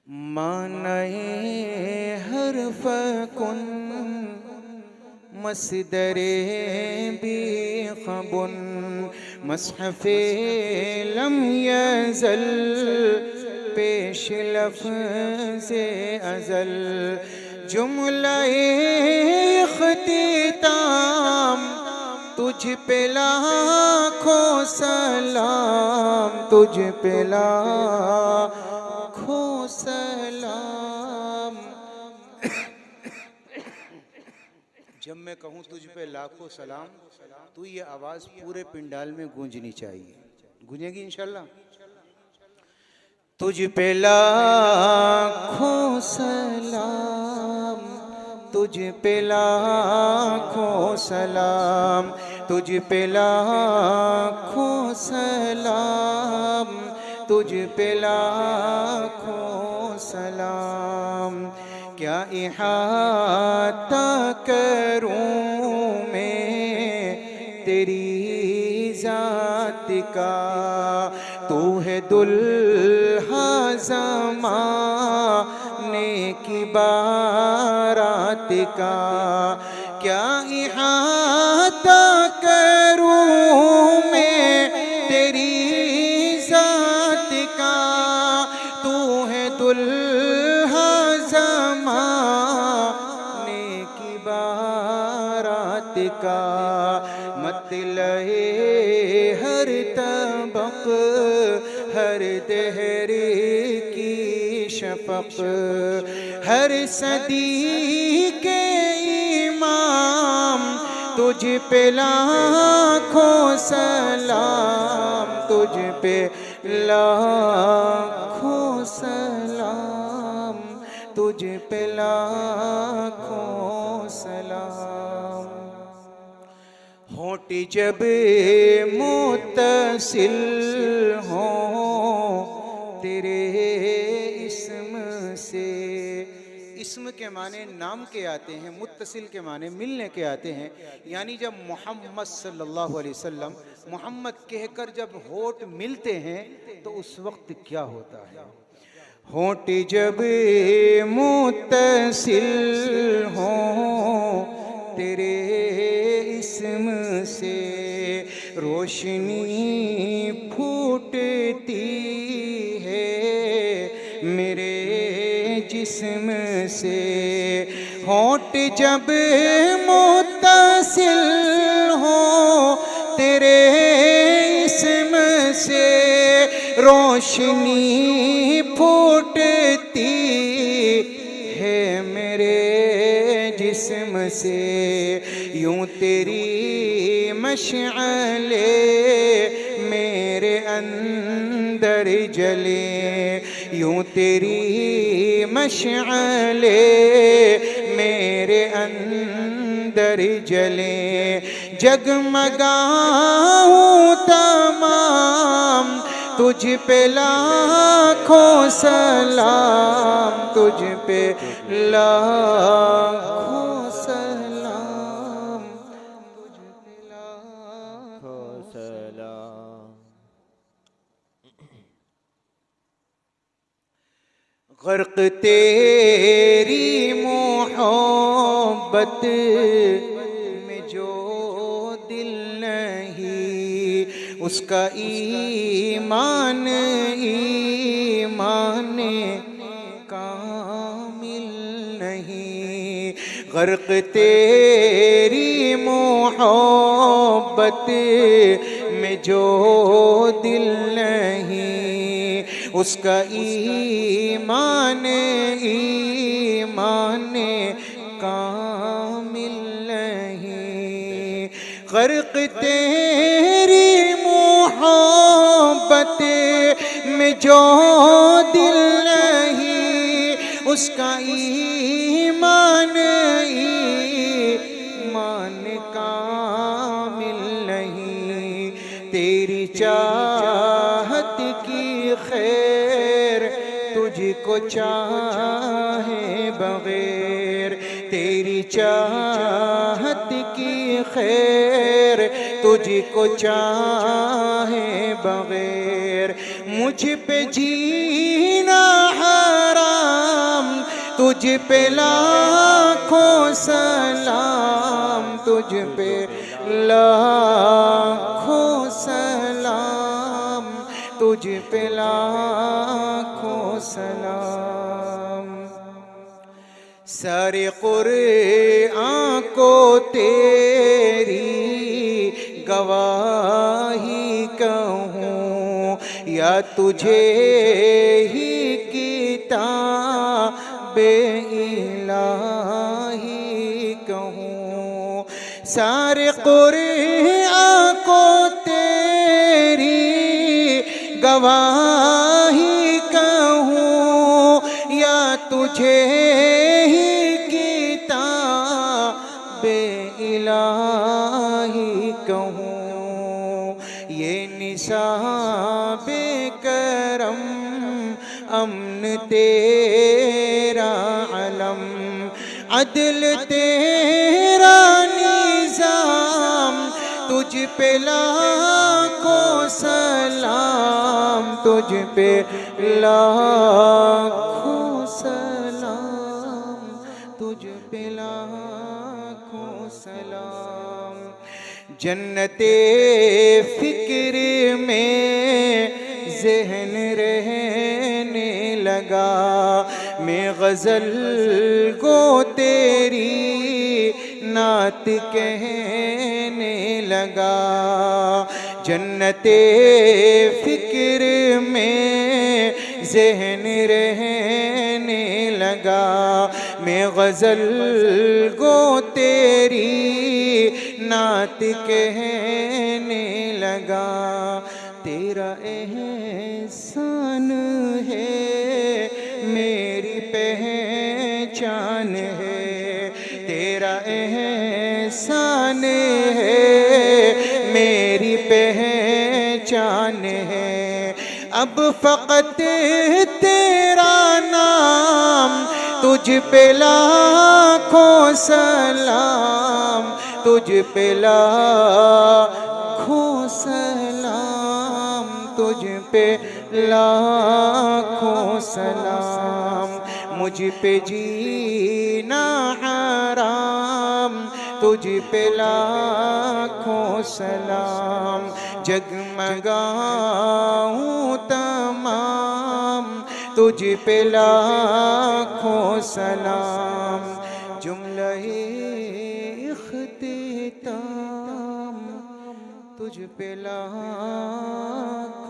मानए हरफ कुन मसदरे बिखबुन मसहफ़े लम यज़ल पेश लफ्ज़े अज़ल जुमलाए इख्तिताम तुझ पे लाखों सलाम, तुझ पे लाखों सलाम। जब मैं कहूँ तुझ पे लाखों सलाम तो ये आवाज़ पूरे पिंडाल में गूंजनी चाहिए। गूंजेगी इंशाल्लाह। तुझ पे लाखों सलाम, तुझ पे लाखों सलाम, तुझ पे लाखों सलाम, तुझ पे लाखों सलाम। क्या इहाता करूं मैं तेरी ज़ात का, तू है दुल्हा ज़माने की बारात का। क्या इहाता करूं मैं तेरी ज़ात का, तू है दुल्हा ज़माने की बारात का। मतलए हर तबक हर दहर की शफ़क़, हर सदी के इमाम तुझ पे लाखों सलाम, तुझ पे लाखों सलाम, तुझ पे लाखों सलाम। होठ जब मुत्तसिल हो तेरे इस्म से, इस्म के माने नाम के आते हैं, मुत्तसिल के माने मिलने के आते हैं। यानी जब मोहम्मद सल्लल्लाहु अलैहि वसल्लम मोहम्मद कहकर जब होठ मिलते हैं तो उस वक्त क्या होता है। होठ जब मुत्तसिल हो तेरे इस्म से, रोशनी फूटती है मेरे जिस्म से। होठ जब मुत्तसिल हो तेरे इस्म से, रोशनी फूटती है मेरे जिस्म से। यूं तेरी मशअले मेरे अंदर जले, यूं तेरी मशअले मेरे अंदर जले। जगमगाऊं तमाम तुझ पे लाखों सलाम, तुझ पे लाखों सलाम, तुझ पे लाखों सलाम। गर्क तेरी मोहब्बत में जो दिल नहीं, उसका ईमान ईमान कामिल नहीं। गर्क तेरी मोहब्बत में जो दिल नहीं, उसका ईमान ईमान कामिल नहीं। गर्क तेरी मोहब्बत में जो दिल नहीं, उसका ईमान ईमान कामिल नहीं। तेरी चाहत की खैर तुझको चाहे बगैर, तेरी चाहत की खैर तुझको चाहे बगैर। मुझ पे जीना हराम पे लाखों सलाम, तुझ पे लाखों सलाम, तुझ पे लाखों सलाम। सारे कुरआन को तेरी गवाही कहूँ, या तुझे ही किताबे इलाही कहूँ। सारे कुरआन को तेरी गवाही कहूँ, या तुझे ही किताबे इलाही कहूँ। ये निसाबे करम अमन तेरा अलम, अदल तेरा निज़ाम, तुझ पे लाखों सलाम, तुझ पे लाखों सलाम, तुझ पे लाखों सलाम। जन्नते फिक्र में ज़हन रहने लगा, मैं गज़ल को तेरी नात कहने लगा। जन्नते फिक्र में ज़हन रहने लगा, मैं गज़ल को तेरी नात कहने लगा। तेरा एहसान है मेरी पहचान है, तेरा एहसान है मेरी पहचान है। अब फ़क़त तेरा नाम, तुझ पे लाखों सलाम, तुझ पे लाखों सलाम, तुझ पे लाखों सलाम। मुझ पे जीना हराम, तुझ पे लाखों सलाम। जगमगाऊं तमाम, तुझ पे लाखों सलाम। जुमला-ए इख्तिताम, तुझ पे लाखों